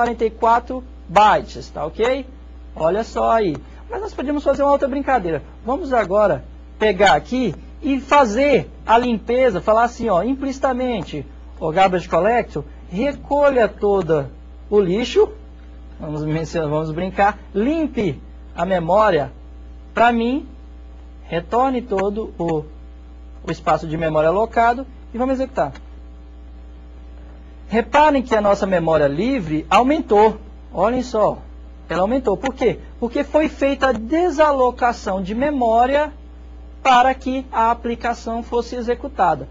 244 bytes, tá ok? Olha só aí. Mas nós podemos fazer uma outra brincadeira. Vamos agora pegar aqui e fazer a limpeza, falar assim, ó, implicitamente, o garbage collector, recolha todo o lixo, vamos brincar, limpe a memória para mim, retorne todo o espaço de memória alocado e vamos executar. Reparem que a nossa memória livre aumentou. Olhem só, ela aumentou. Por quê? Porque foi feita a desalocação de memória para que a aplicação fosse executada.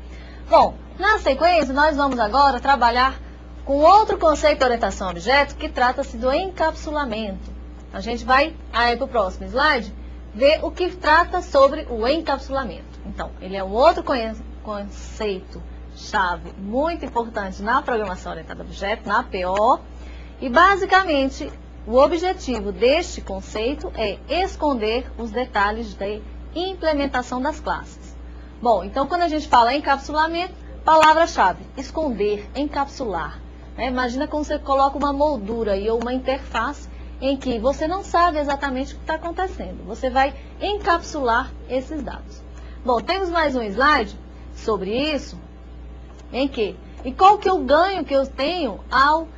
Bom, na sequência, nós vamos agora trabalhar com outro conceito de orientação a objeto que trata-se do encapsulamento. A gente vai, aí para o próximo slide, ver o que trata sobre o encapsulamento. Então, ele é um outro conceito-chave muito importante na programação orientada a objeto, na PO, e basicamente o objetivo deste conceito é esconder os detalhes de implementação das classes. Bom, então quando a gente fala encapsulamento, palavra-chave, esconder, encapsular. Imagina como você coloca uma moldura aí, ou uma interface em que você não sabe exatamente o que está acontecendo. Você vai encapsular esses dados. Bom, temos mais um slide sobre isso, e qual que é o ganho que eu tenho ao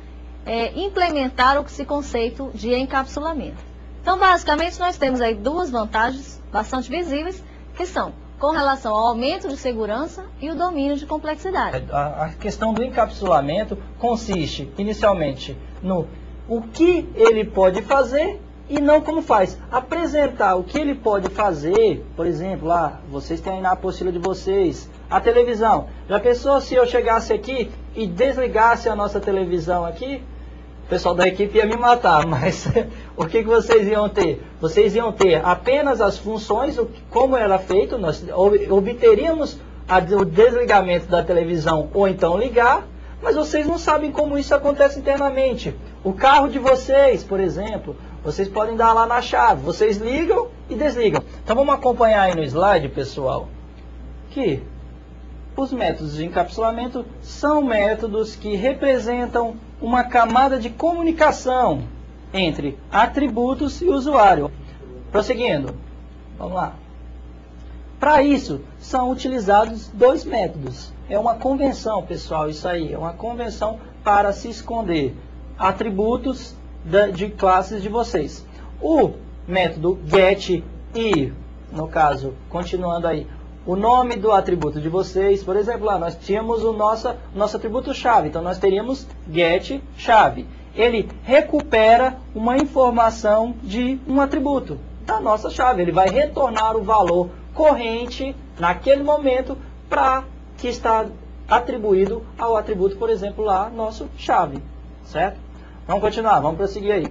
implementar esse conceito de encapsulamento. Então, basicamente, nós temos aí duas vantagens bastante visíveis, que são com relação ao aumento de segurança e o domínio de complexidade. A questão do encapsulamento consiste, inicialmente, no o que ele pode fazer e não como faz. Apresentar o que ele pode fazer, por exemplo, lá, vocês têm aí na apostila de vocês, a televisão. Já pensou se eu chegasse aqui e desligasse a nossa televisão aqui? O pessoal da equipe ia me matar, mas o que vocês iam ter? Vocês iam ter apenas as funções, como era feito, nós obteríamos o desligamento da televisão ou então ligar, mas vocês não sabem como isso acontece internamente. O carro de vocês, por exemplo, vocês podem dar lá na chave, vocês ligam e desligam. Então vamos acompanhar aí no slide, pessoal, que os métodos de encapsulamento são métodos que representam uma camada de comunicação entre atributos e usuário. Prosseguindo, vamos lá. Para isso, são utilizados dois métodos. É uma convenção, pessoal, isso aí. É uma convenção para se esconder atributos de classes de vocês. O método get e, no caso, continuando aí, o nome do atributo de vocês, por exemplo, lá nós tínhamos o nosso atributo chave, então nós teríamos get chave. Ele recupera uma informação de um atributo da nossa chave. Ele vai retornar o valor corrente naquele momento para que está atribuído ao atributo, por exemplo, lá, nosso chave, certo? Vamos continuar, vamos prosseguir aí.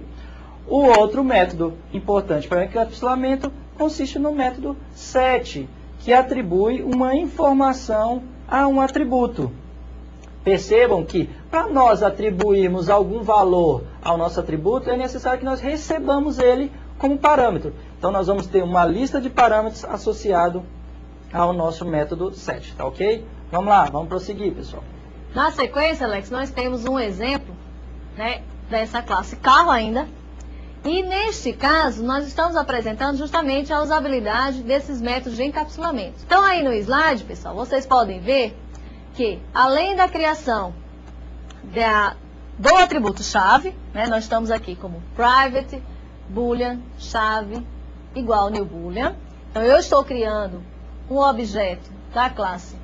O outro método importante para o encapsulamento consiste no método set, que atribui uma informação a um atributo. Percebam que para nós atribuirmos algum valor ao nosso atributo, é necessário que nós recebamos ele como parâmetro. Então nós vamos ter uma lista de parâmetros associado ao nosso método set, tá ok? Vamos lá, vamos prosseguir, pessoal. Na sequência, Alex, nós temos um exemplo, dessa classe carro ainda. E neste caso, nós estamos apresentando justamente a usabilidade desses métodos de encapsulamento. Então aí no slide, pessoal, vocês podem ver que além da criação do atributo chave, nós estamos aqui como private, boolean, chave, igual new boolean. Então eu estou criando um objeto da classe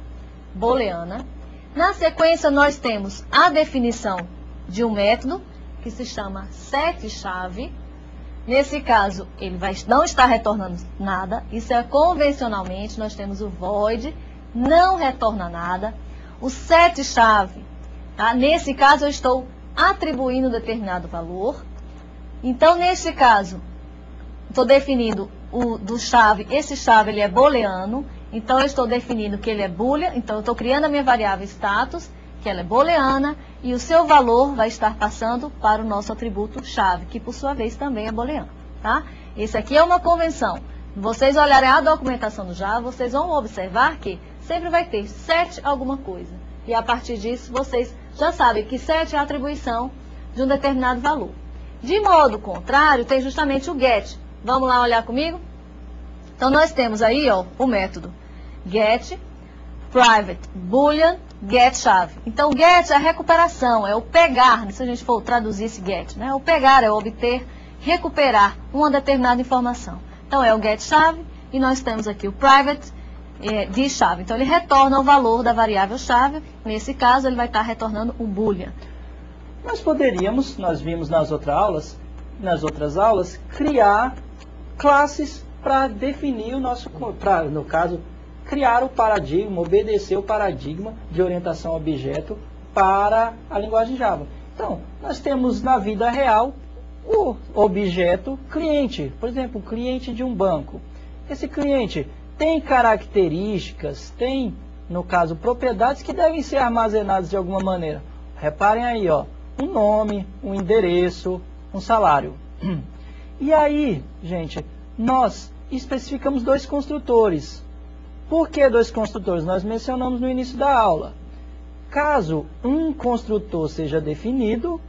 booleana. Na sequência nós temos a definição de um método que se chama setChave. Nesse caso, ele não está retornando nada. Isso é convencionalmente, nós temos o void, não retorna nada. O setChave, nesse caso eu estou atribuindo determinado valor. Então, nesse caso, estou definindo o do chave, esse chave ele é booleano. Então, eu estou definindo que ele é boolean. Então, eu estou criando a minha variável status, que ela é booleana, e o seu valor vai estar passando para o nosso atributo chave, que por sua vez também é booleano, tá? Esse aqui é uma convenção. Vocês olharem a documentação do Java, vocês vão observar que sempre vai ter set alguma coisa. E a partir disso, vocês já sabem que set é a atribuição de um determinado valor. De modo contrário, tem justamente o get. Vamos lá olhar comigo? Então, nós temos aí, ó, o método get, private, boolean, get chave. Então, o get é a recuperação, é o pegar, se a gente for traduzir esse get, né? O pegar é o obter, recuperar uma determinada informação. Então, é o get chave e nós temos aqui o private de chave. Então, ele retorna o valor da variável chave. Nesse caso, ele vai estar retornando um boolean. Nós poderíamos, nós vimos nas outras aulas, criar classes para definir o nosso, no caso, criar o paradigma, obedecer o paradigma de orientação a objeto para a linguagem Java. Então, nós temos na vida real o objeto cliente, por exemplo, o cliente de um banco. Esse cliente tem características, tem, no caso, propriedades que devem ser armazenadas de alguma maneira. Reparem aí, ó, um nome, um endereço, um salário. E aí, gente, nós especificamos dois construtores. Por que dois construtores? Nós mencionamos no início da aula. Caso um construtor seja definido,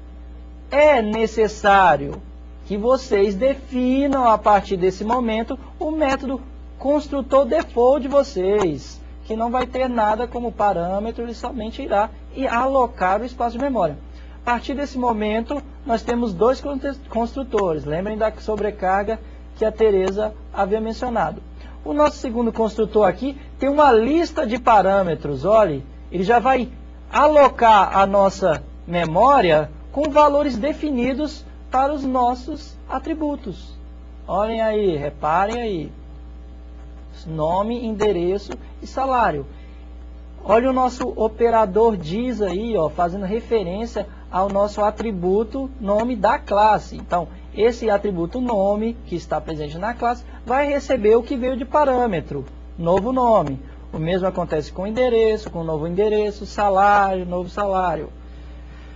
é necessário que vocês definam a partir desse momento o método construtor default de vocês, que não vai ter nada como parâmetro, ele somente irá alocar o espaço de memória. A partir desse momento, nós temos dois construtores. Lembrem da sobrecarga que a Tereza havia mencionado. O nosso segundo construtor aqui tem uma lista de parâmetros. Olhe, ele já vai alocar a nossa memória com valores definidos para os nossos atributos. Olhem aí, reparem aí. Nome, endereço e salário. Olha o nosso operador diz aí, ó, fazendo referência ao nosso atributo nome da classe. Então, esse atributo nome, que está presente na classe, vai receber o que veio de parâmetro, novo nome. O mesmo acontece com endereço, com novo endereço, salário, novo salário.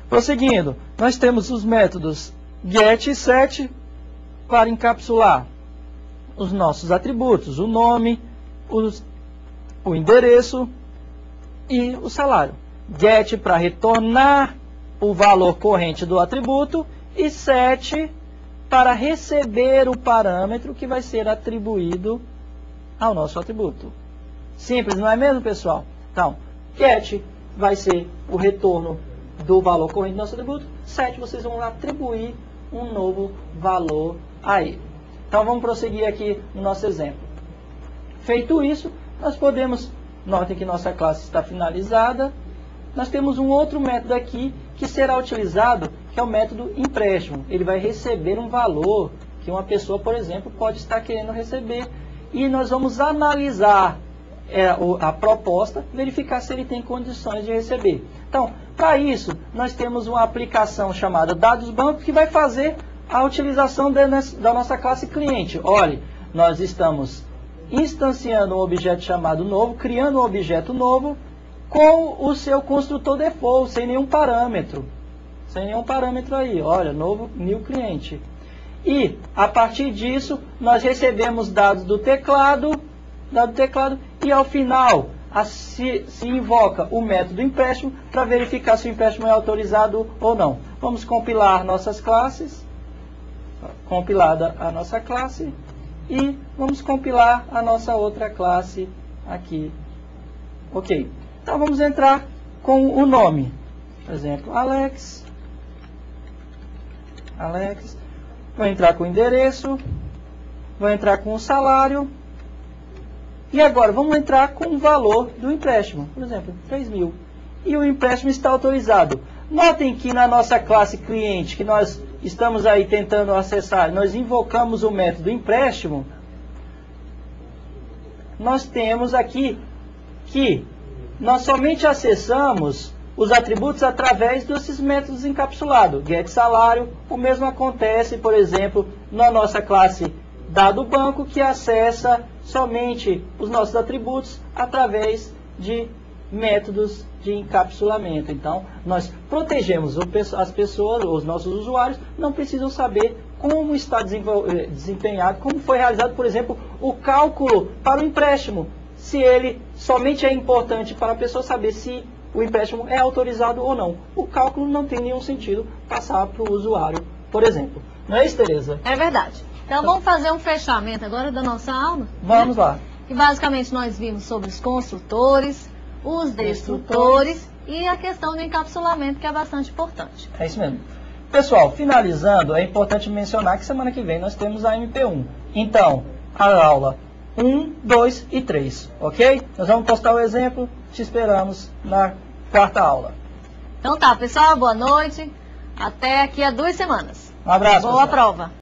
Prosseguindo, nós temos os métodos get e set para encapsular os nossos atributos, o nome, o endereço e o salário. Get para retornar o valor corrente do atributo e set para receber o parâmetro que vai ser atribuído ao nosso atributo. Simples, não é mesmo, pessoal? Então, get vai ser o retorno do valor corrente do nosso atributo. Set, vocês vão atribuir um novo valor a ele. Então, vamos prosseguir aqui no nosso exemplo. Feito isso, nós podemos, notem que nossa classe está finalizada. Nós temos um outro método aqui que será utilizado, que é o método empréstimo. Ele vai receber um valor que uma pessoa, por exemplo, pode estar querendo receber. E nós vamos analisar a proposta, verificar se ele tem condições de receber. Então, para isso, nós temos uma aplicação chamada Dados Banco, que vai fazer a utilização da nossa classe cliente. Olhe, nós estamos instanciando um objeto chamado novo, criando um objeto novo, com o seu construtor default, sem nenhum parâmetro. Sem nenhum parâmetro aí, olha, novo new cliente. E, a partir disso, nós recebemos dados do teclado, e ao final se invoca o método empréstimo para verificar se o empréstimo é autorizado ou não. Vamos compilar nossas classes, compilada a nossa classe, e vamos compilar a nossa outra classe aqui. Ok. Então, vamos entrar com o nome. Por exemplo, Alex. Vou entrar com o endereço. Vou entrar com o salário. E agora, vamos entrar com o valor do empréstimo. Por exemplo, 3.000. E o empréstimo está autorizado. Notem que na nossa classe cliente, que nós estamos aí tentando acessar, nós invocamos o método empréstimo. Nós temos aqui que nós somente acessamos os atributos através desses métodos encapsulados. Get salário, o mesmo acontece, por exemplo, na nossa classe dado banco, que acessa somente os nossos atributos através de métodos de encapsulamento. Então, nós protegemos as pessoas, os nossos usuários, não precisam saber como está desempenhado, como foi realizado, por exemplo, o cálculo para o empréstimo. Se ele somente é importante para a pessoa saber se o empréstimo é autorizado ou não. O cálculo não tem nenhum sentido passar para o usuário, por exemplo. Não é isso, Tereza? É verdade. Então vamos fazer um fechamento agora da nossa aula? Vamos lá. E basicamente nós vimos sobre os construtores, os destrutores e a questão do encapsulamento, que é bastante importante. É isso mesmo. Pessoal, finalizando, é importante mencionar que semana que vem nós temos a MP1. Então, a aula 1, 2 e 3, ok? Nós vamos postar o exemplo, te esperamos na 4ª aula. Então tá, pessoal, boa noite. Até aqui a 2 semanas. Um abraço, Boa pessoal. prova.